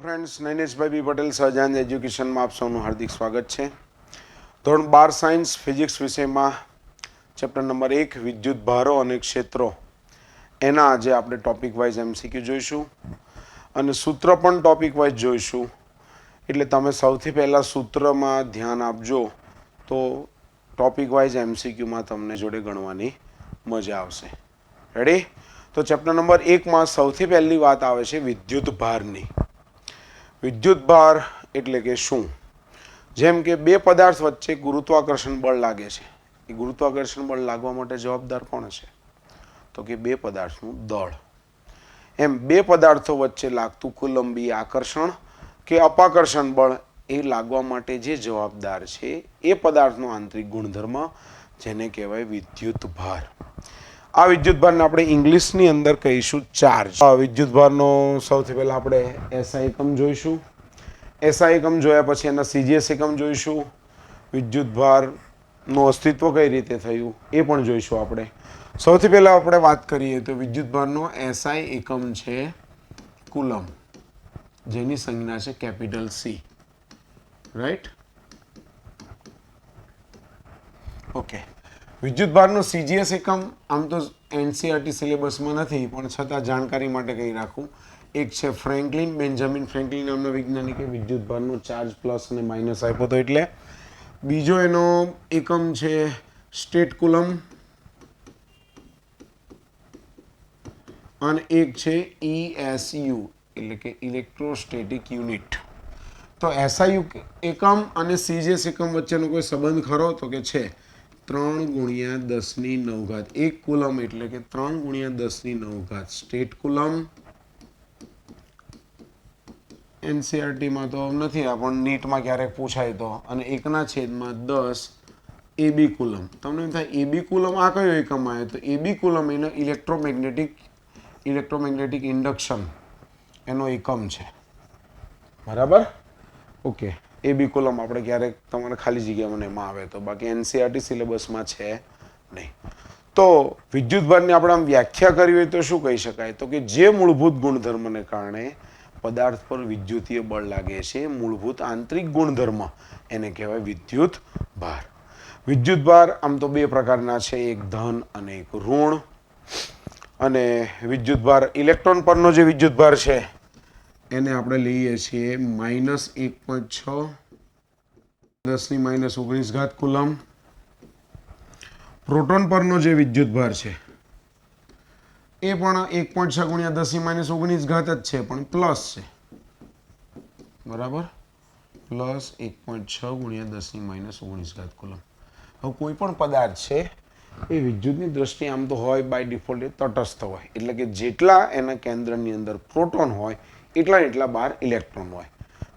Friends, Naineshbhai બી પટેલ સહજાનંદ એજ્યુકેશનમાં આપ સૌનું હાર્દિક સ્વાગત છે. ધોરણ 12 સાયન્સ ફિઝિક્સ વિષયમાં ચેપ્ટર નંબર 1 વિદ્યુત ભારો અને ક્ષેત્રો એના આજે આપણે ટોપિક વાઇઝ MCQ જોઈશું અને સૂત્ર પણ ટોપિક વાઇઝ જોઈશું. એટલે તમે સૌથી પહેલાં સૂત્રમાં ધ્યાન આપજો તો ટોપિક વાઇઝ MCQમાં તમને જોડે ગણવાની મજા આવશે. રેડી? તો ચેપ્ટર નંબર 1માં સૌથી પહેલી વાત આવે છે વિદ્યુત ભારની. વિદ્યુત ભાર એટલે કે શું? જેમ કે બે પદાર્થ વચ્ચે ગુરુત્વાકર્ષણ બળ લાગે છે. એ ગુરુત્વાકર્ષણ બળ લાગવા માટે જવાબદાર કોણ છે? તો કે બે પદાર્થનું દળ. એમ બે પદાર્થો વચ્ચે લાગતું કુલંબી આકર્ષણ કે અપાકર્ષણ બળ એ લાગવા માટે જે જવાબદાર છે એ પદાર્થનો આંતરિક ગુણધર્મ, જેને કહેવાય વિદ્યુત ભાર. આ વિદ્યુત ભારને આપણે ઇંગ્લિશની અંદર કહીશું ચાર્જ. વિદ્યુત ભારનો સૌથી પહેલાં આપણે SI એકમ જોઈશું. SI એકમ જોયા પછી એના CGS એકમ જોઈશું. વિદ્યુત ભારનું અસ્તિત્વ કઈ રીતે થયું એ પણ જોઈશું આપણે. સૌથી પહેલાં આપણે વાત કરીએ તો વિદ્યુત ભારનો SI એકમ છે કુલમ, જેની સંજ્ઞા છે કેપિટલ C. રાઈટ? ઓકે. વિદ્યુત ભારનો CGS એકમ આમ તો NCERT સિલેબસમાં નથી, પણ છતાં જાણકારી માટે કહી રાખું. એક છે ફ્રેન્કલિન, બેન્જામિન ફ્રેન્કલિન નામના વૈજ્ઞાનિકે વિદ્યુત ભારનો ચાર્જ પ્લસ અને માઇનસ આપ્યો હતો એટલે. બીજો એનો એકમ છે સ્ટેટ કુલમ અને એક છે ESU એટલે કે ઇલેક્ટ્રોસ્ટેટિક યુનિટ. તો SI એકમ અને CGS એકમ વચ્ચેનો કોઈ સંબંધ ખરો? તો કે છે. 3 × 10⁹ એક કુલમ એટલે કે 3 × 10⁹ સ્ટેટ કુલમ. NCERTમાં તો નથી, પણ નીટમાં ક્યારેક પૂછાય તો. અને 1/10 AB કુલમ. તમને એમ થાય AB કુલમ આ કયો એકમ આવ્યો? તો AB કુલમ એનો ઇલેક્ટ્રોમેગ્નેટિક ઇન્ડક્શન એનો એકમ છે. બરાબર? ઓકે. AB કુલમ આપણે ક્યારેક તમારે ખાલી જગ્યામાં એમાં આવે તો, બાકી NCERT સિલેબસમાં છે નહીં. તો વિદ્યુત ભારની આપણે આમ વ્યાખ્યા કરવી હોય તો શું કહી શકાય? તો કે જે મૂળભૂત ગુણધર્મને કારણે પદાર્થ પર વિદ્યુતીય બળ લાગે છે, મૂળભૂત આંતરિક ગુણધર્મ, એને કહેવાય વિદ્યુત ભાર. વિદ્યુત ભાર આમ તો બે પ્રકારના છે, એક ધન અને એક ઋણ. અને વિદ્યુત ભાર ઇલેક્ટ્રોન પરનો જે વિદ્યુત ભાર છે એને આપણે લઈએ છીએ -1.6 10⁻−19 કુલમ. પ્રોટોન પરનો જે વિદ્યુત ભાર છે એ પણ 1.6 × 10⁻−19 જ છે, પણ પ્લસ છે. બરાબર? Plus 1.6 × 10⁻−19 coulomb. હવે કોઈ પણ પદાર્થ છે એ વિદ્યુતની દ્રષ્ટિએ આમ તો હોય બાય ડિફોલ્ટ એ તટસ્થ હોય, એટલે કે જેટલા એના કેન્દ્રની અંદર પ્રોટોન હોય એટલા બહાર ઇલેક્ટ્રોન હોય.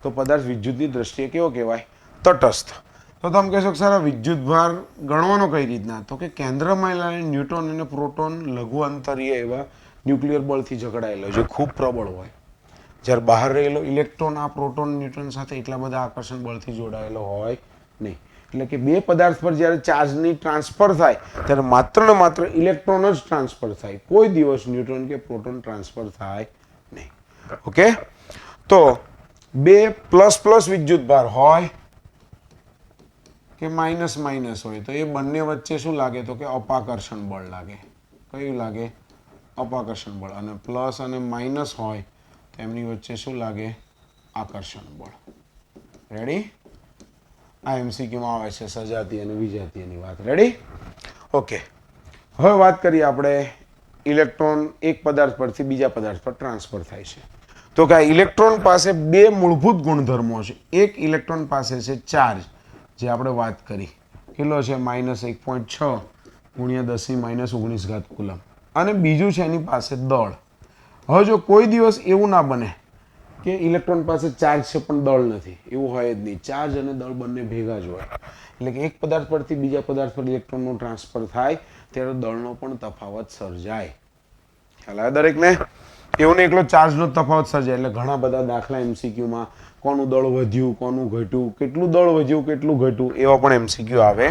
તો પદાર્થ વિદ્યુતની દ્રષ્ટિએ કેવો કહેવાય? તટસ્થ. તો તમે કહેશો કે સર વિદ્યુત ભાર ગણવાનો કઈ રીતના? તો કે કેન્દ્રમાં ન્યુટ્રોન અને પ્રોટોન લઘુ અંતરીય એવા ન્યુક્લિયર બળથી ઝઘડાયેલો જે ખૂબ પ્રબળ હોય. જ્યારે બહાર રહેલો ઇલેક્ટ્રોન આ પ્રોટોન ન્યુટ્રોન સાથે એટલા બધા આકર્ષણ બળથી જોડાયેલો હોય નહીં. એટલે કે બે પદાર્થ પર જ્યારે ચાર્જની ટ્રાન્સફર થાય ત્યારે માત્ર ને માત્ર ઇલેક્ટ્રોન જ ટ્રાન્સફર થાય, કોઈ દિવસ ન્યુટ્રોન કે પ્રોટોન ટ્રાન્સફર થાય નહીં. ઓકે? તો બે પ્લસ વિદ્યુત ભાર હોય કે માઇનસ હોય તો એ બંને વચ્ચે શું લાગે? તો કે અપાકર્ષણ બળ લાગે. કયું લાગે? અપાકર્ષણ બળ. અને પ્લસ અને માઇનસ હોય તો એમની વચ્ચે શું લાગે? આકર્ષણ બળ. રેડી? આ MCQમાં આવે છે સજાતીય અને વિજાતીયની વાત. રેડી? ઓકે. હવે વાત કરીએ આપણે ઇલેક્ટ્રોન એક પદાર્થ પરથી બીજા પદાર્થ પર ટ્રાન્સફર થાય છે. તો કે આ ઇલેક્ટ્રોન પાસે બે મૂળભૂત ગુણધર્મો છે. એક ઇલેક્ટ્રોન પાસે છે ચાર્જ, જે આપણે વાત કરી, કેટલો છે? -1.6 × 10⁻−19 કુલમ. અને બીજું છે એની પાસે દળ. હવે જો કોઈ દિવસ એવું ના બને કે ઇલેક્ટ્રોન પાસે ચાર્જ છે પણ દળ નથી, એવું હોય જ નહીં. ચાર્જ અને દળ બંને ભેગા જ હોય. એટલે કે એક પદાર્થ પરથી બીજા પદાર્થ પર ઇલેક્ટ્રોનનું ટ્રાન્સફર થાય ત્યારે દળનો પણ તફાવત સર્જાય. ખ્યાલ આવે દરેકને? એવું નહીં એકલો ચાર્જનો તફાવત સર્જાય. એટલે ઘણા બધા દાખલા MCQમાં કોનું દળ વધ્યું, કોનું ઘટ્યું, કેટલું દળ વધ્યું, કેટલું ઘટ્યું, એવા પણ MCQ આવે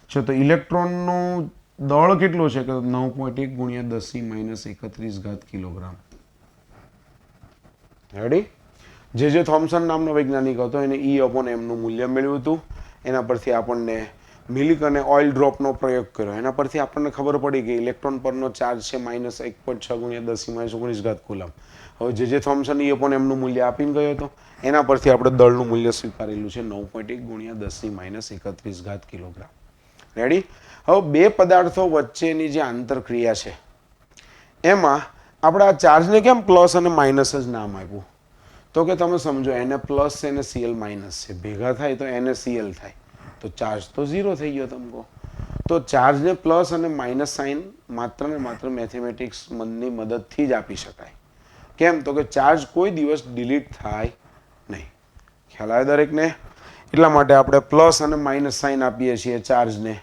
છે. તો ઇલેક્ટ્રોનનું દળ કેટલું છે? કે 9.1 × 10⁻31 કિલોગ્રામ. રેડી? જે થોમ્સન નામનો વૈજ્ઞાનિક હતો એને E/m નું મૂલ્ય મેળવ્યું હતું. એના પરથી આપણને મિલ્ક અને ઓઇલ ડ્રોપનો પ્રયોગ કર્યો. એના પરથી આપણને ખબર પડી કે ઇલેક્ટ્રોન પરનો ચાર્જ છે -1.6 × 10⁻19 કુલમ. હવે જે થોમ્સન E/m નું મૂલ્ય આપીને ગયો હતો એના પરથી આપણે દળનું મૂલ્ય સ્વીકારેલું છે 9.1 × 10⁻31 કિલોગ્રામ. રેડી? હવે બે પદાર્થો વચ્ચેની જે આંતરક્રિયા છે એમાં આપણે આ ચાર્જને કેમ પ્લસ અને માઇનસ જ નામ આપ્યું? તો કે તમે સમજો એને પ્લસ છે ને Cl માઇનસ છે, ભેગા થાય તો NaCl થાય, તો ચાર્જ તો 0 થઈ ગયો તમકો. તો ચાર્જને પ્લસ અને માઇનસ સાઇન માત્ર ને માત્ર મેથેમેટિક્સ ની મદદથી જ આપી શકાય. કેમ? તો કે ચાર્જ કોઈ દિવસ ડિલીટ થાય નહીં. ખ્યાલ આવે દરેકને? એટલા માટે આપણે પ્લસ અને માઇનસ સાઇન આપીએ છીએ ચાર્જને,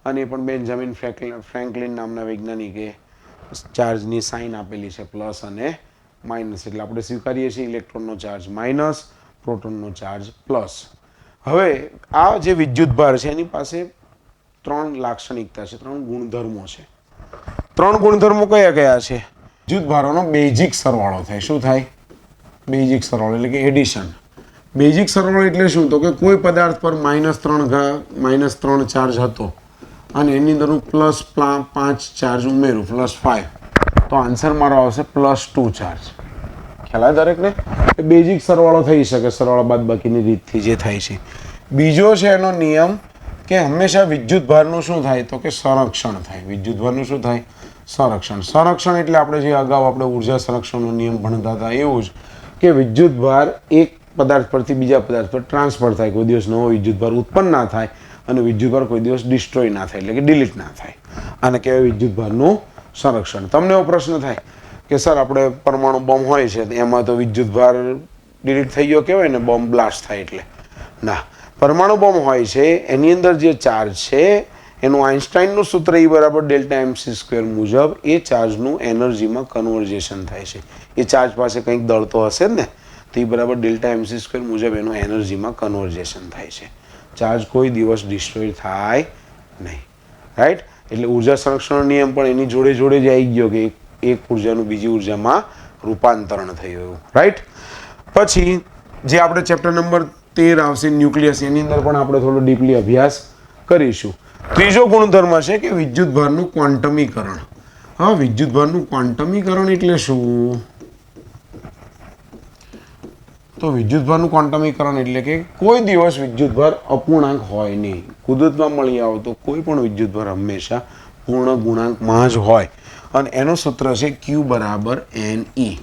અને એ પણ બેન્જામિન ફ્રેન્કલિન નામના વૈજ્ઞાનિકે ચાર્જની સાઇન આપેલી છે પ્લસ અને માઇનસ. એટલે આપણે સ્વીકારીએ છીએ ઇલેક્ટ્રોનનો ચાર્જ માઇનસ, પ્રોટોનનો ચાર્જ પ્લસ. હવે આ જે વિદ્યુતભાર છે એની પાસે 3 લાક્ષણિકતા છે, 3 ગુણધર્મો છે. 3 ગુણધર્મો કયા કયા છે? વિદ્યુતભારોનો બેઝિક સરવાળો થાય. શું થાય? બેઝિક સરવાળો એટલે કે એડિશન. બેઝિક સરવાળો એટલે શું? તો કે કોઈ પદાર્થ પર -3 ચાર્જ હતો અને એની અંદર હું +5 ચાર્જ ઉમેરું, +5, તો આન્સર મારો આવશે +2 ચાર્જ. ખ્યાલ આવે દરેકને? એ બેઝિક સરવાળો થઈ શકે, સરવાળા બાદબાકીની રીતથી જે થાય છે. બીજો છે એનો નિયમ કે હંમેશા વિદ્યુતભારનું શું થાય? તો કે સંરક્ષણ થાય. વિદ્યુતભારનું શું થાય? સંરક્ષણ. સંરક્ષણ એટલે આપણે જે અગાઉ આપણે ઉર્જા સંરક્ષણનો નિયમ ભણતા હતા એવું જ, કે વિદ્યુતભાર એક પદાર્થ પરથી બીજા પદાર્થ પર ટ્રાન્સફર થાય, કોઈ દિવસ નવો વિદ્યુતભાર ઉત્પન્ન ના થાય, અને વિદ્યુતભાર કોઈ દિવસ ડિસ્ટ્રોય ના થાય, એટલે કે ડિલીટ ના થાય. આને કહેવાય વિદ્યુતભારનું સંરક્ષણ. તમને એવો પ્રશ્ન થાય કે સર આપણે પરમાણુ બોમ્બ હોય છે એમાં તો વિદ્યુતભાર ડિલીટ થઈ ગયો કહેવાય ને, બોમ્બ બ્લાસ્ટ થાય એટલે? ના, પરમાણુ બોમ્બ હોય છે એની અંદર જે ચાર્જ છે એનું આઇન્સ્ટાઈનનું સૂત્ર E = Δ mc² મુજબ એ ચાર્જનું એનર્જીમાં કન્વર્ઝેશન થાય છે. એ ચાર્જ પાસે કંઈક દળ તો હશે જ ને, તો E = Δ mc² મુજબ એનું એનર્જીમાં કન્વર્ઝેશન થાય છે. ચાર્જ કોઈ દિવસ ડિસ્ટ્રોય થાય નહીં. રાઈટ? એટલે ઉર્જા સંરક્ષણનો નિયમ પણ એની જોડે જોડે જ આવી ગયો કે એક ઉર્જાનું બીજી ઉર્જામાં રૂપાંતરણ થયું. રાઈટ? પછી જે આપણે ચેપ્ટર નંબર 13 આવશે ન્યુક્લિયસ, એની અંદર પણ આપણે થોડો ડીપલી અભ્યાસ કરીશું. ત્રીજો ગુણધર્મ છે કે વિદ્યુતભારનું ક્વોન્ટમીકરણ. હા, વિદ્યુતભારનું ક્વોન્ટમીકરણ એટલે શું? તો વિદ્યુતભારનું ક્વોન્ટમીકરણ એટલે કે કોઈ દિવસ વિદ્યુતભાર અપૂર્ણાંક હોય નહીં. કુદરતમાં મળી આવો તો કોઈ પણ વિદ્યુતભાર હંમેશા પૂર્ણ ગુણાંકમાં જ હોય, અને એનું સૂત્ર છે Q = Ne.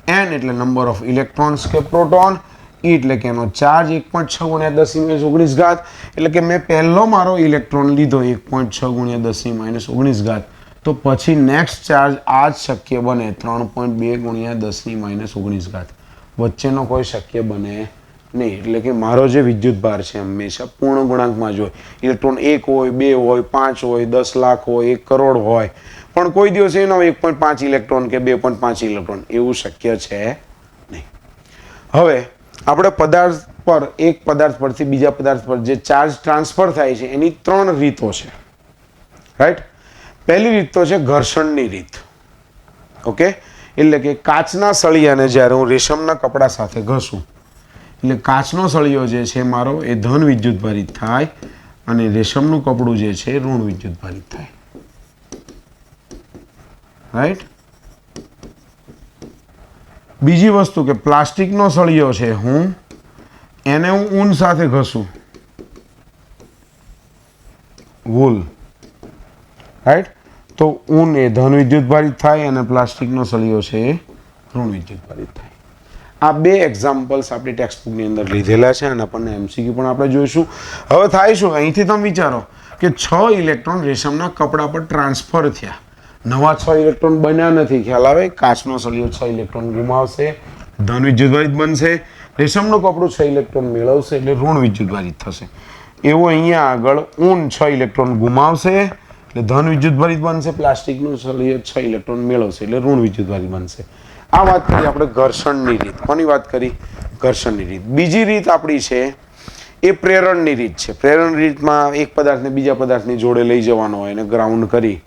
N એટલે નંબર ઓફ ઇલેક્ટ્રોન્સ કે પ્રોટોન, E એટલે કે એનો ચાર્જ 1.6 × 10⁻19, એટલે કે મેં પહેલો મારો ઇલેક્ટ્રોન લીધો 1.6 × 10⁻19, તો પછી નેક્સ્ટ ચાર્જ આ જ શક્ય બને 3.2 × 10⁻19. વચ્ચેનો કોઈ શક્ય બને નહીં. એટલે કે મારો જે વિદ્યુતભાર છે હંમેશા પૂર્ણ ગુણાંકમાં જ હોય. ઇલેક્ટ્રોન 1 હોય, 2 હોય, 5 હોય, 10 લાખ હોય, 1 કરોડ હોય, પણ કોઈ દિવસ એનો 1.5 ઇલેક્ટ્રોન કે 2.5 ઇલેક્ટ્રોન એવું શક્ય છે નહીં. હવે આપણે પદાર્થ પર, એક પદાર્થ પરથી બીજા પદાર્થ પર જે ચાર્જ ટ્રાન્સફર થાય છે એની 3 રીતો છે. રાઈટ? પહેલી રીત તો છે ઘર્ષણની રીત. ઓકે? એટલે કે કાચના સળિયાને જ્યારે હું રેશમના કપડા સાથે ઘસું, એટલે કાચનો સળિયો જે છે મારો એ ધન વિદ્યુતભારિત થાય, અને રેશમનું કપડું જે છે ઋણ વિદ્યુતભારિત થાય. રાઈટ? બીજી વસ્તુ કે પ્લાસ્ટિકનો સળિયો છે, એને હું ઊન સાથે ઘસું, વૂલ. રાઈટ? તો ઊન એ ધન વિદ્યુતભારિત થાય અને પ્લાસ્ટિકનો સળિયો છે એ ઋણ વિદ્યુતભારિત થાય. આ 2 એક્ઝામ્પલ્સ આપણી ટેક્સ્ટબુકની અંદર લીધેલા છે, અને આપણને MCQ પણ આપણે જોઈશું. હવે થાય શું? અહીંથી તમે વિચારો કે 6 ઇલેક્ટ્રોન રેશમના કપડા પર ટ્રાન્સફર થયા, નવા 6 ઇલેક્ટ્રોન બન્યા નથી. ખ્યાલ આવે? કાચનો સળિયો 6 ઇલેક્ટ્રોન ગુમાવશે, ધન વિદ્યુતભારિત બનશે. રેશમનું કપડું 6 ઇલેક્ટ્રોન મેળવશે એટલે ઋણ વિદ્યુતભારિત થશે. એવું અહીંયા આગળ ઊન 6 ઇલેક્ટ્રોન ગુમાવશે એટલે ધન વિદ્યુતભારિત બનશે. પ્લાસ્ટિકનું સળિયો 6 ઇલેક્ટ્રોન મેળવશે એટલે ઋણ વિદ્યુતભારિત બનશે. આ વાત કરી આપણે ઘર્ષણની રીત. કોની વાત કરી? ઘર્ષણની રીત. બીજી રીત આપણી છે એ પ્રેરણની રીત છે. પ્રેરણ રીતમાં એક પદાર્થને બીજા પદાર્થની જોડે લઈ જવાનો હોય અને ગ્રાઉન્ડ કરી,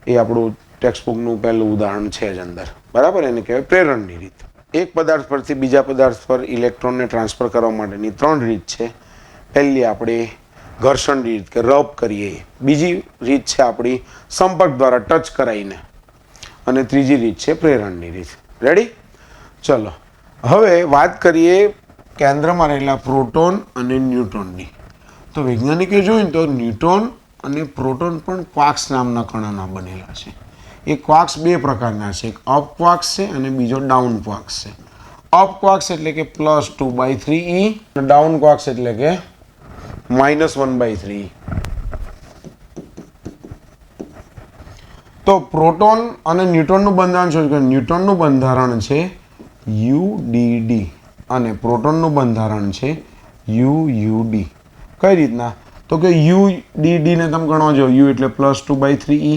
એ આપણું ટેક્સ્ટબુકનું પહેલું ઉદાહરણ છે જ અંદર. બરાબર? એને કહેવાય પ્રેરણની રીત. એક પદાર્થ પરથી બીજા પદાર્થ પર ઇલેક્ટ્રોનને ટ્રાન્સફર કરવા માટેની 3 રીત છે. પહેલી આપણે ઘર્ષણ રીત કે રબ કરીએ, બીજી રીત છે આપણી સંપર્ક દ્વારા ટચ કરાવીને, અને ત્રીજી રીત છે પ્રેરણની રીત. રેડી? ચલો હવે વાત કરીએ કેન્દ્રમાં રહેલા પ્રોટોન અને ન્યુટ્રોનની. તો વૈજ્ઞાનિકે જોયું તો ન્યુટ્રોન અને પ્રોટોન પણ ક્વાર્ક્સ નામના કણોના બનેલા છે. એ ક્વાર્ક્સ બે પ્રકારના છે, એક અપ ક્વાર્ક્સ છે અને બીજો ડાઉન ક્વાર્ક્સ છે. અપ ક્વાર્ક્સ એટલે કે +2/3e અને ડાઉન ક્વાર્ક્સ એટલે કે -1/3e. તો પ્રોટોન અને ન્યુટ્રોનનું બંધારણ શું છે? ન્યુટ્રોનનું બંધારણ છે UDD અને પ્રોટોનનું બંધારણ છે UUD. કઈ રીતના? તો કે UDD ને તમે ગણવા જો, U એટલે +2/3e,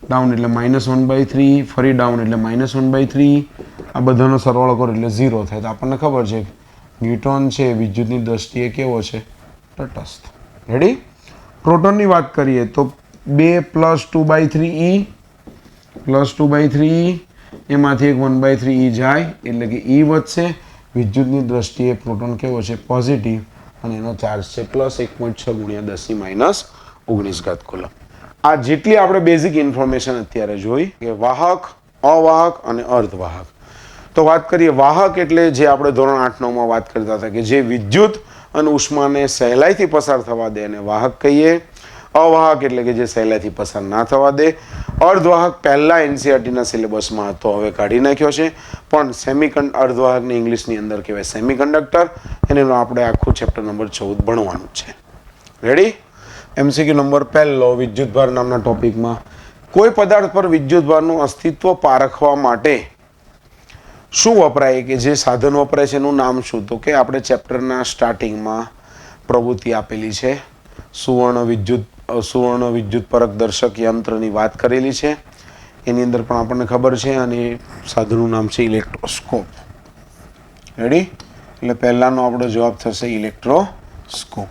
ડાઉન એટલે -1/3e, ફરી ડાઉન એટલે -1/3e. આ બધાનો સરવાળો કરો એટલે 0 થાય. તો આપણને ખબર છે કે ન્યુટ્રોન છે વિદ્યુતની દ્રષ્ટિએ કેવો છે? તટસ્થ. રેડી? પ્રોટોનની વાત કરીએ તો 2 +2/3e +2/3e, એમાંથી એક 1/3e જાય એટલે કે E વધશે. વિદ્યુતની દ્રષ્ટિએ પ્રોટોન કેવો છે? પોઝિટિવ, અને એનો ચાર્જ છે +1.6 × 10⁻19 કુલમ. આ જેટલી આપણે બેઝિક ઇન્ફોર્મેશન અત્યારે જોઈ કે વાહક, અવાહક અને અર્ધવાહક. તો વાત કરીએ વાહક એટલે જે આપણે ધોરણ 8-9માં વાત કરતા હતા કે જે વિદ્યુત અને ઉષ્માને સહેલાઈથી પસાર થવા દે એને વાહક કહીએ. અવાહક એટલે કે જે સહેલાઈથી પસાર ના થવા દે. અર્ધવાહક પહેલા એનસીઈઆરટીના સિલેબસમાં હતો, હવે કાઢી નાખ્યો છે, પણ અર્ધવાહકને ઇંગ્લિશની અંદર કહેવાય સેમિકન્ડક્ટર. એનું આપણે આખું ચેપ્ટર નંબર 14 ભણવાનું છે. રેડી? MCQ નંબર 1 વિદ્યુતભાર નામના ટોપિકમાં કોઈ પદાર્થ પર વિદ્યુતભારનું અસ્તિત્વ પારખવા માટે શું વપરાય, કે જે સાધન વપરાય છે એનું નામ શું? તો કે આપણે ચેપ્ટરના સ્ટાર્ટિંગમાં પ્રવૃત્તિ આપેલી છે, સુવર્ણ વિદ્યુત પરકદર્શક યંત્રની વાત કરેલી છે. એની અંદર પણ આપણને ખબર છે, અને સાધનનું નામ છે ઇલેક્ટ્રોસ્કોપ. રેડી? એટલે પહેલાનો આપણો જવાબ થશે ઇલેક્ટ્રોસ્કોપ.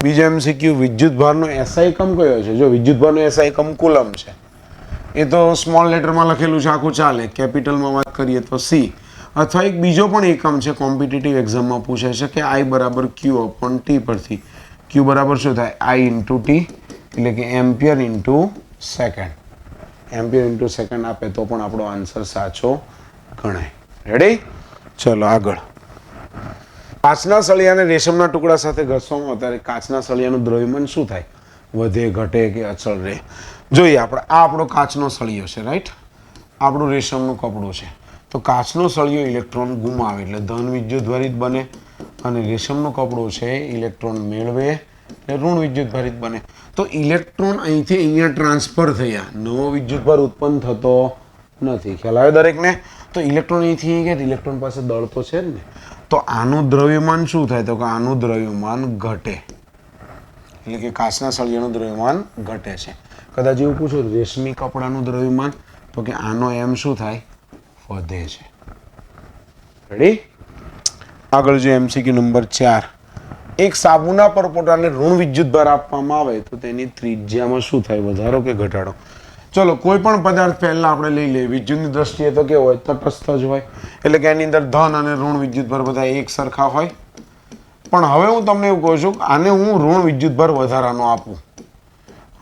બીજો MCQ વિદ્યુતભારનો SI એકમ કયો છે? જો વિદ્યુતભારનો SI એકમ કુલમ છે. એ તો સ્મોલ લેટરમાં લખેલું છે, આખું ચાલે. કેપિટલમાં વાત કરીએ તો C. અથવા એક બીજો પણ એકમ છે, કોમ્પિટિટિવ એક્ઝામમાં પૂછાય છે કે I = Q/T પરથી. Q બરાબર શું થાય? I × T, એટલે કે એમ્પિયર × સેકન્ડ. એમ્પિયર × સેકન્ડ આપે તો પણ આપણો આન્સર સાચો ગણાય. રેડી? ચલો આગળ. કાચના સળિયાને રેશમના ટુકડા સાથે ઘસવામાં ત્યારે કાચના સળિયાનું દ્રવ્યમાન શું થાય? વધે, ઘટે કે અચળ રહે? જોઈએ આપણે. આ આપણો કાચનો સળિયો છે, રાઈટ? આપણું રેશમનું કપડું છે. તો કાચનો સળિયો ઇલેક્ટ્રોન ગુમાવે એટલે ધન વિદ્યુતભારિત બને, અને રેશમનું કપડું છે ઇલેક્ટ્રોન મેળવે એટલે ઋણ વિદ્યુતભારિત બને. તો ઇલેક્ટ્રોન અહીંથી અહીંયા ટ્રાન્સફર થયા, નવો વિદ્યુતભાર ઉત્પન્ન થતો નથી. ખ્યાલ આવે દરેકને? તો ઇલેક્ટ્રોન અહીંથી અહીંયા, ઇલેક્ટ્રોન પાસે દળ તો છે જ ને. તો આનું દ્રવ્યમાન શું થાય? તો કે આનું દ્રવ્યમાન ઘટે, એટલે કે કાચના સળિયાનું દ્રવ્યમાન ઘટે છે. કદાચ એવું પૂછો રેશમી કપડાનું દ્રવ્યમાન, તો કે આનો એમ શું થાય? વધે છે. રેડી? આગળ જો MCQ નંબર 4. એક સાબુના પરપોટાને ઋણ વિદ્યુતભાર આપવામાં આવે તો તેની ત્રિજ્યામાં શું થાય? વધારો કે ઘટાડો? ચલો, કોઈ પણ પદાર્થ પહેલા આપણે લઈ લઈએ, વિદ્યુતની દ્રષ્ટિએ તો કેવો હોય? તટસ્થ જ હોય. એટલે કે એની અંદર ધન અને ઋણ વિદ્યુતભાર બધા એક સરખા હોય. પણ હવે હું તમને એવું કહું છું, આને હું ઋણ વિદ્યુતભાર વધારાનો આપું.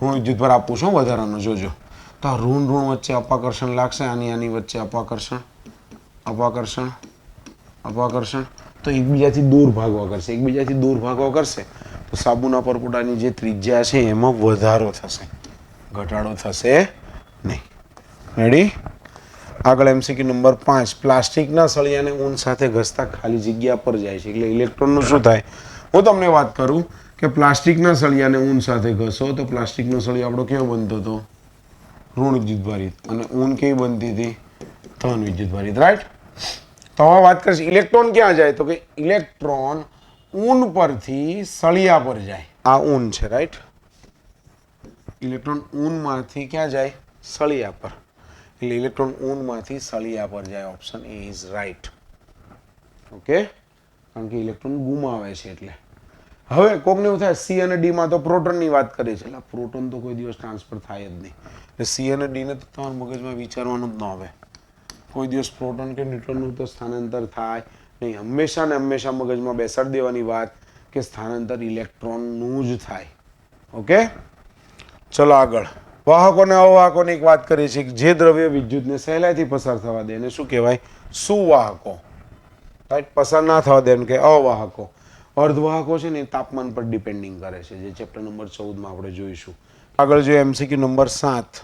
ઋણ વિદ્યુતભાર આપું છું વધારાનો, જોજો. તો આ ઋણ વચ્ચે અપાકર્ષણ લાગશે, આની વચ્ચે અપાકર્ષણ, તો એકબીજાથી દૂર ભાગવા કરશે. તો સાબુના પરપોટાની જે ત્રિજ્યા છે એમાં વધારો થશે, ઘટાડો થશે નહીં. રેડી? આગળ MCQ નંબર 5. પ્લાસ્ટિકના સળિયાને ઊન સાથે ઘસતા ખાલી જગ્યા પર જાય છે એટલે ઇલેક્ટ્રોનનું શું થાય? હું તમને વાત કરું કે પ્લાસ્ટિકના સળિયાને ઊન સાથે ઘસો તો પ્લાસ્ટિકનો સળિયો આપણો કેવો બનતો હતો? ઋણ વિદ્યુતભારિત. અને ઊન કેવી બનતી હતી? ધન વિદ્યુતભારિત. રાઈટ? તો હવે વાત કરીશ ઇલેક્ટ્રોન ક્યાં જાય? તો કે ઇલેક્ટ્રોન ઊન પરથી સળિયા પર જાય. આ ઊન છે, રાઈટ? ઇલેક્ટ્રોન ઊનમાંથી ક્યાં જાય? સળિયા પર. એટલે ઇલેક્ટ્રોન ઊનમાંથી સળિયા પર જાય. Option A is right. Okay? કારણ કે ઇલેક્ટ્રોન ગુમાવે છે એટલે. હવે કોકને એવું થાય C અને D માં તો પ્રોટોનની વાત કરી છે. એટલે પ્રોટોન તો કોઈ દિવસ ટ્રાન્સફર થાય જ નહીં. એટલે C અને D ને તો તમારા મગજમાં વિચારવાનું જ ન આવે. કોઈ દિવસ પ્રોટોન કે ન્યુટ્રોનનું તો સ્થાનાંતર થાય નહીં. હંમેશા ને હંમેશા મગજમાં બેસાડી દેવાની વાત કે સ્થાનાંતર ઇલેક્ટ્રોનનું જ થાય. ઓકે, ચલો આગળ. વાહકો અને અવાહકોની એક વાત કરીએ છીએ કે જે દ્રવ્ય વિદ્યુતને સહેલાઈથી પસાર થવા દે એને શું કહેવાય? સુવાહકો. રાઈટ, પસાર ના થવા દે કે અવાહકો. અર્ધવાહકો છે ને એ તાપમાન પર ડિપેન્ડિંગ કરે છે, જે ચેપ્ટર નંબર 14માં આપણે જોઈશું. આગળ જોઈએ MCQ નંબર 7.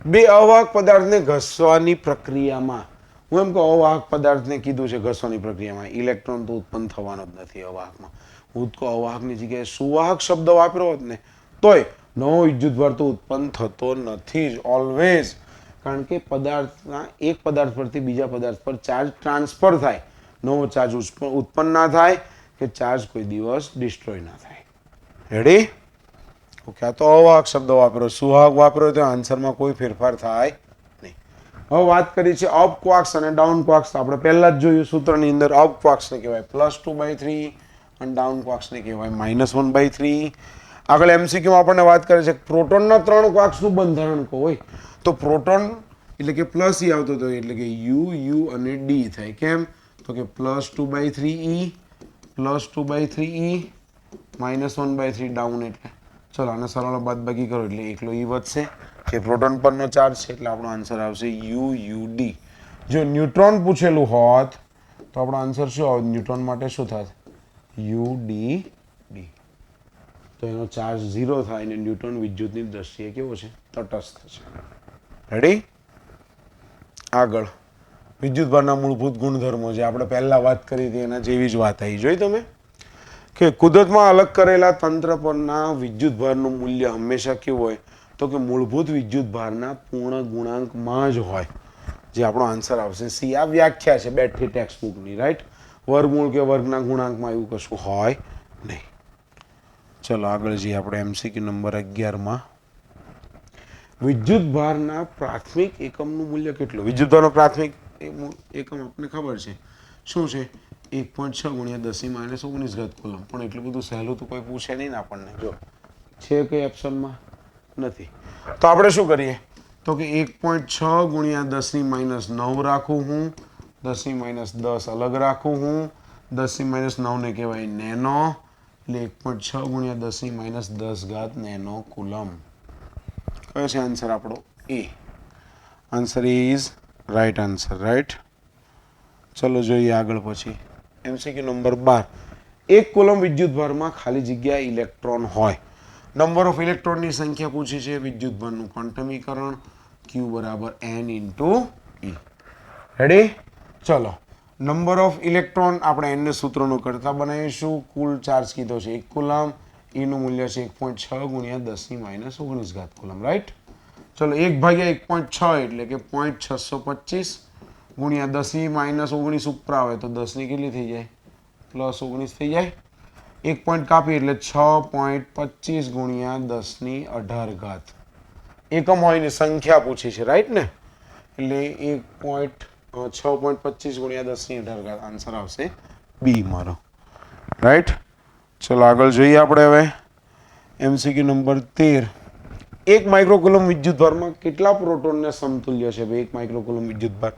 બે અવાહક પદાર્થને ઘસવાની પ્રક્રિયામાં, હું એમ કહું અવાહક પદાર્થને કીધું છે ઘસવાની પ્રક્રિયામાં, ઇલેક્ટ્રોન તો ઉત્પન્ન થવાનો જ નથી અવાહકમાં. હું તો અવાહકની જગ્યાએ સુવાહક શબ્દ વાપર્યો હોત ને તોય નવો વિદ્યુતભાર તો ઉત્પન્ન થતો નથી જ ઓલવેઝ. કારણ કે પદાર્થના એક પદાર્થ પરથી બીજા પદાર્થ પર ચાર્જ ટ્રાન્સફર થાય, નવો ચાર્જ ઉત્પન્ન ના થાય કે ચાર્જ કોઈ દિવસ ડિસ્ટ્રોય ના થાય. રેડી? ઓકે, આ તો અવાહક શબ્દ વાપર્યો. સુવાહક વાપર્યો તો આન્સરમાં કોઈ ફેરફાર થાય નહીં. હવે વાત કરી છે અપ ક્વાર્ક્સ અને ડાઉન ક્વાર્ક્સ. આપણે પહેલા જ જોયું સૂત્રની અંદર અપ ક્વાર્ક્સને કહેવાય +2/3 અને ડાઉન ક્વાર્ક્સને કહેવાય -1/3. આગળ MCQમાં આપણને વાત કરે છે પ્રોટોનના 3 ક્વાર્ક્સનું બંધારણ કહો હોય તો પ્રોટોન એટલે કે +E આવતો હતો એટલે કે U અને D થાય. કેમ? તો કે +2/3E +2/3E -1/3 ડાઉન. એટલે ચલો આને સરળ બાદબાકી કરો એટલે એકલો E વધશે કે પ્રોટોન પરનો ચાર્જ છે એટલે આપણો આન્સર આવશે UUD. જો ન્યુટ્રોન પૂછેલું હોત તો આપણો આન્સર શું આવત? ન્યુટ્રોન માટે શું થાત? UDD. તો એનો ચાર્જ 0 થાય અને ન્યુટ્રોન વિદ્યુતની દ્રષ્ટિએ કેવો છે? તટસ્થ છે. રેડી? આગળ વિદ્યુતભારના મૂળભૂત ગુણધર્મો જે આપણે પહેલા વાત કરી હતી એના જેવી જ વાત આવી. જોઈ તમે કે કુદરતમાં અલગ કરેલા તંત્ર પરના વિદ્યુતભારનું મૂલ્ય હંમેશા કેવું હોય? તો કે મૂળભૂત વિદ્યુતભારના પૂર્ણ ગુણાંકમાં જ હોય, જે આપણો આન્સર આવશે C. આ વ્યાખ્યા છે બેઠી ટેક્સ્ટ બુકની. રાઈટ? વર્ગમૂળ કે વર્ગના ગુણાંકમાં એવું કશું હોય નહીં. ચલો આગળ જઈએ આપણે MCQ નંબર 11માં. વિદ્યુતભારના પ્રાથમિક એકમનું મૂલ્ય કેટલું? વિદ્યુતભારનો પ્રાથમિક એકમ આપણને ખબર છે શું છે? 1.6 × 10⁻−19 કુલમ. પણ એટલું બધું સહેલું તો કોઈ પૂછે નહીં ને આપણને. જો છે કઈ ઓપ્શનમાં નથી તો આપણે શું કરીએ તો કે 1.6 × 10⁻9 રાખું હું, 10⁻10 અલગ રાખું હું, 10⁻9 ને કહેવાય નેનો, એટલે 1.6 × 10⁻10 નેનો કુલમ. કયો છે આન્સર આપણો? A. Answer is right answer. Right? ચલો જોઈએ આગળ પછી MCQ નંબર 12. એક કુલમ વિદ્યુતભારમાં ખાલી જગ્યા ઇલેક્ટ્રોન હોય. નંબર ઓફ ઇલેક્ટ્રોનની સંખ્યા પૂછી છે. વિદ્યુતભારનું ક્વોન્ટમીકરણ Q = N × E. રેડી? ચલો નંબર ઓફ ઇલેક્ટ્રોન આપણે એનને સૂત્રનું કરતા બનાવીશું. કુલ ચાર્જ કીધો છે 1 કુલમ. એનું મૂલ્ય છે 1.6 × 10⁻19 કુલમ. રાઈટ? ચલો 1/1.6 એટલે કે 0.625 ગુણ્યા 10⁻19 ઉપર આવે તો 10 ની કેટલી થઈ જાય? +19 થઈ જાય. 1 પોઈન્ટ કાપી એટલે 6.25 ગુણ્યા 10⁻18. એકમ હોય ને સંખ્યા પૂછી છે. રાઈટ ને? એટલે 6.25 ગુણ્યા 10⁻18 આન્સર આવશે B મારો. રાઈટ? ચલો આગળ જોઈએ આપણે હવે MCQ નંબર 13. 1 માઇક્રોકુલમ વિદ્યુતભારમાં કેટલા પ્રોટોનને સમતુલ્ય છે? 1 માઇક્રોકુલમ વિદ્યુતભાર.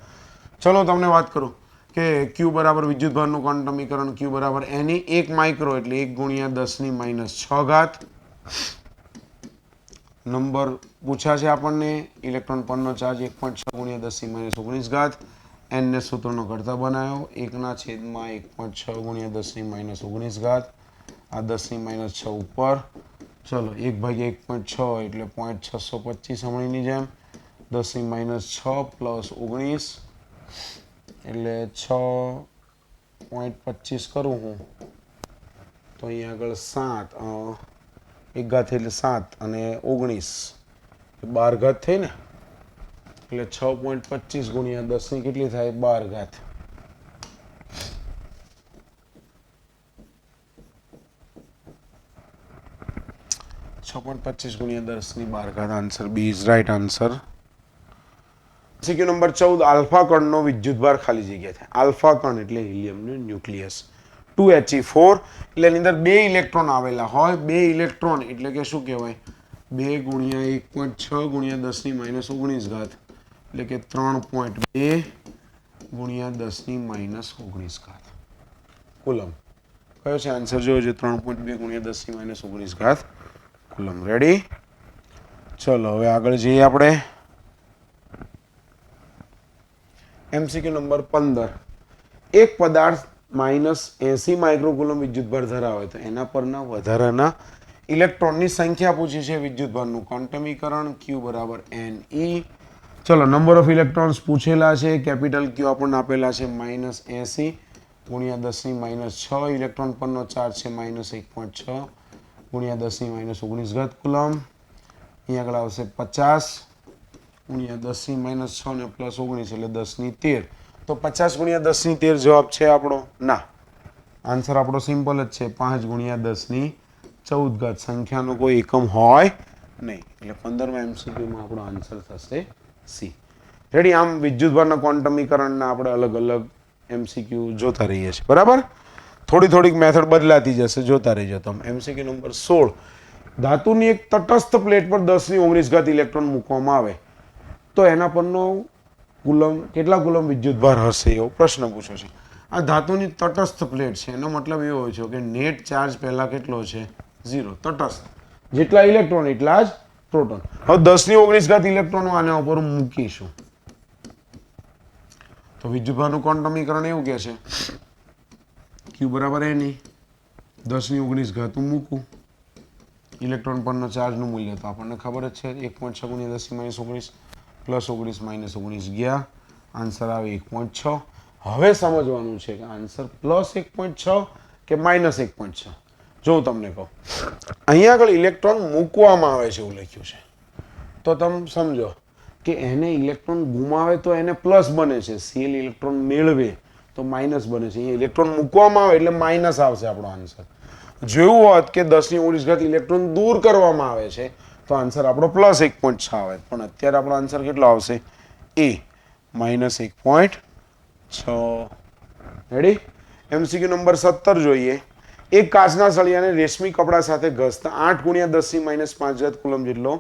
ચલો તમને વાત કરું કે Q = વિદ્યુતભારનું ક્વોન્ટમીકરણ Q = N. 1 માઇક્રો એટલે 1 × 10⁻6. નંબર પૂછ્યા છે આપણને. ઇલેક્ટ્રોન પરનો ચાર્જ 1.6 × 10⁻19. N ને સૂત્રનો કરતા બનાવ્યો 1/1.6 × 10⁻19. આ 10⁻6 ઉપર. ચલો 1/1.6 એટલે 0.625 હમણાંની જેમ 10⁻6 + 19 એટલે 6.25 કરું હું તો અહીંયા આગળ 7 1 ઘાત એટલે 7 અને 19 12 થઈ ને એટલે 6.25 ગુણ્યા 10 ની કેટલી થાય? 12. 6.25 ગુણ્યા 10⁻12 answer B is right answer. MCQ number 14. Alpha કણનો વિદ્યુતભાર ખાલી જગ્યા થાય. આલ્ફા કણ એટલે હિલિયમનું ન્યુક્લિયસ. 2He4 એટલે એની અંદર 2 ઇલેક્ટ્રોન આવેલા હોય. 2 ઇલેક્ટ્રોન એટલે કે શું કહેવાય? 2 × 1.6 × 10⁻19 એટલે કે 3.2 ગુણ્યા 10⁻19 કુલમ. કયો છે આન્સર? જોયો 3.2 ગુણ્યા 10⁻19 કુલમ. રેડી? ચલો હવે આગળ જઈએ આપણે. MCQ number 15. એક પદાર્થ -80 માઇક્રોકુલમ વિદ્યુતભાર ધરાવે તો એના પરના વધારાના ઇલેક્ટ્રોનની સંખ્યા પૂછી છે. વિદ્યુતભારનું ક્વોન્ટમીકરણ Q બરાબર Ne. ચલો નંબર ઓફ ઇલેક્ટ્રોન્સ પૂછેલા છે. કેપિટલ Q આપણને આપેલા છે -80 ગુણ્યા 10⁻6. ઇલેક્ટ્રોન પરનો ચાર્જ છે -1.6 ગુણ્યા 10⁻19 કુલમ. અહીં આગળ આવશે 50 ગુણ્યા 10⁻6 ને +19 એટલે 10⁻13. તો 50 ગુણ્યા 10⁻13 જવાબ છે આપણો? ના, આન્સર આપણો સિમ્પલ જ છે 5 ગુણ્યા 10⁻14. સંખ્યાનો કોઈ એકમ હોય નહીં એટલે 15માં MCQમાં આપણો આન્સર થશે C. રેડી? આમ વિદ્યુતભારના ક્વોન્ટમીકરણના આપણે અલગ અલગ MCQ જોતા રહીએ છીએ. બરાબર? થોડીક મેથડ બદલાતી જશે, જોતા રહીજો તમે. MCQ number 16. ધાતુની એક તટસ્થ પ્લેટ પર 10⁻19 ઇલેક્ટ્રોન મૂકવામાં આવે તો એના પરનો કુલમ કેટલા કુલમ વિદ્યુતભાર હશે એવો પ્રશ્ન પૂછ્યો છે. આ ધાતુની તટસ્થ પ્લેટ છે એનો મતલબ એવો હોય છે કે નેટ ચાર્જ પહેલા કેટલો છે? 0. તટસ્થ, જેટલા ઇલેક્ટ્રોન એટલા જ પ્રોટોન. હવે 10⁻19 ઇલેક્ટ્રોન આના ઉપર મૂકીશું તો વિદ્યુતભારનું ક્વોન્ટમીકરણ એવું કહે છે Q બરાબર Ne. 10⁻19 મૂકું, ઇલેક્ટ્રોન પરનો ચાર્જનું મૂલ્ય તો આપણને ખબર જ છે 1.6 ગુણ્યા 10⁻19 +19 -19 ગયા. આન્સર આવે 1.6. હવે સમજવાનું છે કે આન્સર +1.6 કે -1.6. જો હું તમને કહું અહીંયા આગળ ઇલેક્ટ્રોન મૂકવામાં આવે છે એવું લખ્યું છે તો તમે સમજો કે એને ઇલેક્ટ્રોન ગુમાવે તો એને પ્લસ બને છે, Cl ઇલેક્ટ્રોન મેળવે તો માઇનસ બને છે. અહીંયા ઇલેક્ટ્રોન મૂકવામાં આવે એટલે માઇનસ આવશે આપણો આન્સર. જેવું હોત કે 10⁻19 ઇલેક્ટ્રોન દૂર કરવામાં આવે છે તો આન્સર આપણો +1.6 આવે. પણ અત્યારે આપણો આન્સર કેટલો આવશે? A -1.6. રેડી? MCQ નંબર 17 જોઈએ. એક કાચના સળિયાને રેશમી કપડા સાથે ઘસતા 8 ગુણ્યા 10⁻5 કુલમ જેટલો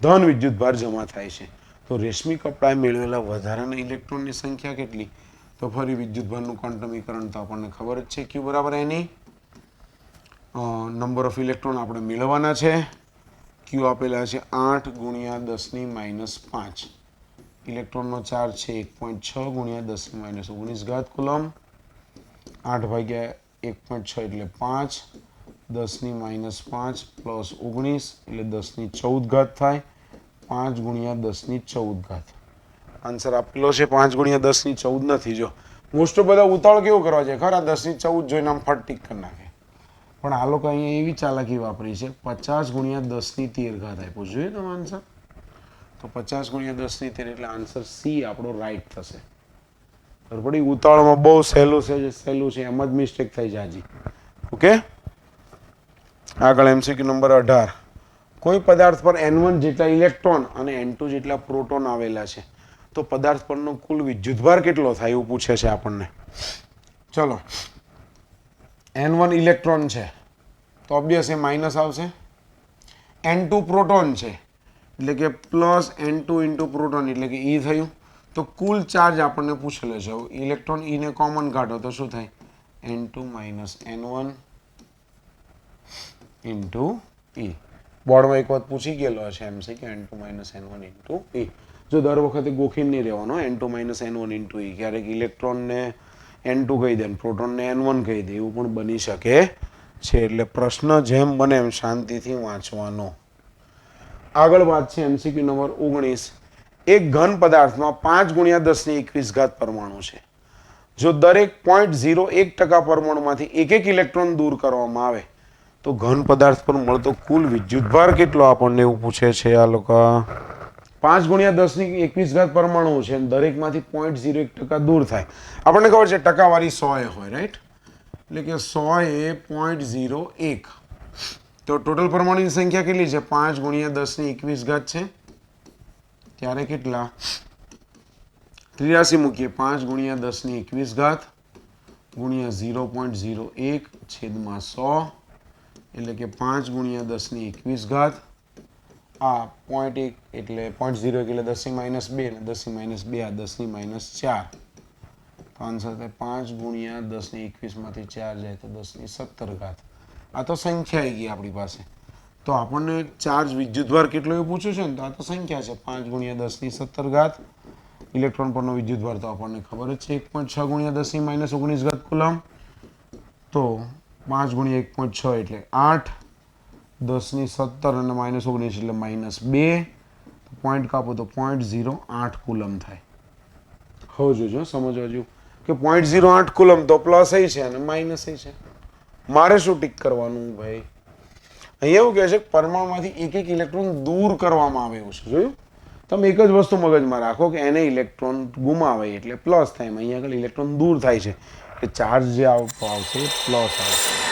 ધન વિદ્યુતભાર જમા થાય છે તો રેશમી કપડાએ મેળવેલા વધારાના ઇલેક્ટ્રોનની સંખ્યા કેટલી? તો ફરી વિદ્યુતભારનું ક્વોન્ટમીકરણ તો આપણને ખબર જ છે Q બરાબર Ne. નંબર ઓફ ઇલેક્ટ્રોન આપણે મેળવવાના છે. Q આપેલા છે 8 ગુણ્યા 10⁻5. ઇલેક્ટ્રોનનો ચાર્જ છે 1.6 ગુણ્યા 10⁻19 કુલમ. 8 ભાગ્યા 1.6 એટલે 5, 10⁻5 + 19 એટલે 10⁻14 થાય. 5 ગુણ્યા 10⁻14. આન્સર આપેલો છે 5 ગુણ્યા 10⁻14 નથી. જો મોસ્ટ ઓફ બધા ઉતાવળ કેવું કરવા છે ખરા 10⁻14 જોઈને આમ ફટ ટીક કરી નાખે, પણ આ લોકો અહીંયા એવી ચાલાકી વાપરી છે 50 ગુણ્યા 10⁻13 આપ્યું. જોઈએ તમે આન્સર તો 50 ગુણ્યા 10⁻13 એટલે આન્સર C આપણો રાઈટ થશે. બરાબર? ઉતાવળમાં બહુ સહેલું છે એમ જ મિસ્ટેક થઈ જાજી. ઓકે, આગળ MCQ નંબર 18. કોઈ પદાર્થ પર N1 જેટલા ઇલેક્ટ્રોન અને N2 જેટલા પ્રોટોન આવેલા છે તો પદાર્થ પરનો કુલ વિદ્યુતભાર કેટલો થાય એવું પૂછે છે આપણને. ચલો, N1 ઇલેક્ટ્રોન છે તો ઓબ્વિયસ એ માઇનસ આવશે. N2 પ્રોટોન છે એટલે કે +N2 * પ્રોટોન એટલે કે E થયું. તો કુલ ચાર્જ આપણને પૂછેલો છે. ઇલેક્ટ્રોન E ને કોમન કાઢો તો શું થાય? N2 - N1 * E. બોર્ડમાં એક વખત પૂછી ગયેલો છે MCQ N2 - N1 * E. જો દર વખતે ગોખીને નહીં રહેવાનો N2 - N1 * E. ક્યારેક ઇલેક્ટ્રોનને N2 કહી દે, પ્રોટોનને N1 કહી દે, એવું પણ બની શકે છે. એટલે પ્રશ્ન જેમ બને એમ શાંતિથી વાંચવાનો. આગળ વાત છે MCQ નંબર 19. એક ઘન પદાર્થમાં 5 ગુણ્યા 10⁻21 પરમાણુ છે. જો દરેક 0.01% પરમાણુમાંથી એક ઇલેક્ટ્રોન દૂર કરવામાં આવે તો ઘન પદાર્થ પર મળતો કુલ વિદ્યુતભાર કેટલો આપણને એવું પૂછે છે આ લોકો. 5 ગુણ્યા 10⁻21 પરમાણુ છે અને દરેકમાંથી 0.01% દૂર થાય. આપણને ખબર છે ટકાવારી 100 હોય, રાઈટ? એટલે કે 100 એ 0.01. તો ટોટલ પરમાણુની સંખ્યા કેટલી છે? 5 ગુણ્યા 10⁻21 છે. ત્યારે કેટલા? 83 મૂકીએ. 5 ગુણ્યા 10⁻21 ગુણ્યા 0.01 છેદમાં 100 એટલે કે 5 ગુણ્યા 10⁻21. આ 0.1 એટલે 0.01 એટલે 10⁻2 અને 10⁻2 આ 10⁻4 તો આન્સર થાય 5 ગુણ્યા 10 ની 21 માંથી 4 જાય તો 10 ની 17 ઘાત. આ તો સંખ્યા આવી ગઈ આપણી પાસે. તો આપણને ચાર્જ વિદ્યુતભાર કેટલો એ પૂછ્યું છે ને, તો આ તો સંખ્યા છે 5 ગુણ્યા 10 ની 17 ઘાત. ઇલેક્ટ્રોન પરનો વિદ્યુતભાર તો આપણને ખબર જ છે 1.6 ગુણ્યા 10 ની -19 ઘાત કુલમ. તો 5 ગુણ્યા 1.6 એટલે 8, 10 ની 17 અને -19 એટલે -2. પોઈન્ટ કાપો તો 0.08 કુલમ થાય. હવે જોજો સમજવા જેવું કે 0.08 કુલમ તો પ્લસ એ છે અને માઇનસ એ છે. મારે શું ટીક કરવાનું ભાઈ? અહીંયા એવું કહે છે કે પરમાણુમાંથી એક એક ઇલેક્ટ્રોન દૂર કરવામાં આવે એવું છે. જોયું? તમે એક જ વસ્તુ મગજમાં રાખો કે એને ઇલેક્ટ્રોન ગુમાવે એટલે પ્લસ થાય. અહીંયા આગળ ઇલેક્ટ્રોન દૂર થાય છે એટલે ચાર્જ જે આવતો આવશે એ પ્લસ આવશે.